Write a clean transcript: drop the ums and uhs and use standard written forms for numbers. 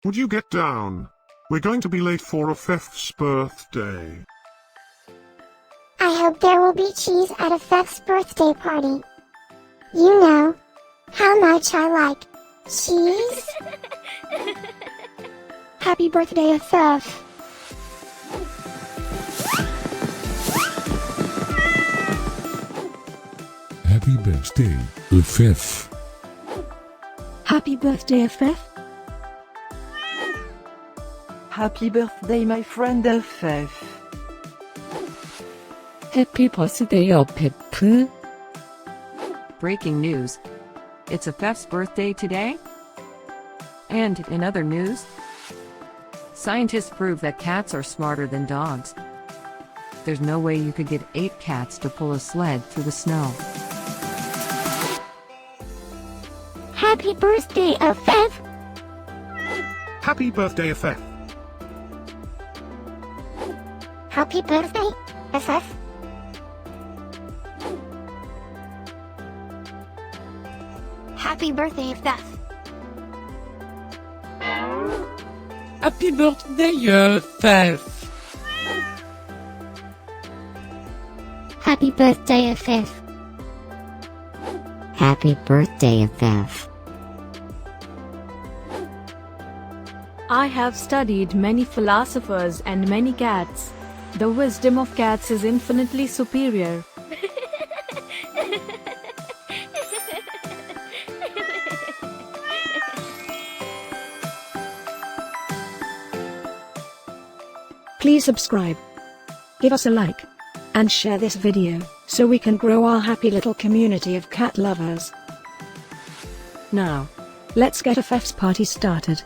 Would you get down? We're going to be late for Afaf's birthday. I hope there will be cheese at Afaf's birthday party. You know how much I like cheese. Happy birthday, Afaf. Happy birthday, Afaf. Happy birthday, Afaf. Happy birthday, my friend Afaf. Happy birthday, Afaf. Breaking news. It's Afaf's birthday today? And in other news, scientists prove that cats are smarter than dogs. There's no way you could get 8 cats to pull a sled through the snow. Happy birthday, Afaf. Happy birthday, Afaf. Happy birthday, Afaf. Happy birthday, Afaf. Happy birthday, Afaf. Happy birthday, Afaf. Happy birthday, Afaf. I have studied many philosophers and many cats. The wisdom of cats is infinitely superior. Please subscribe, give us a like, and share this video, so we can grow our happy little community of cat lovers. Now, let's get Afaf's party started.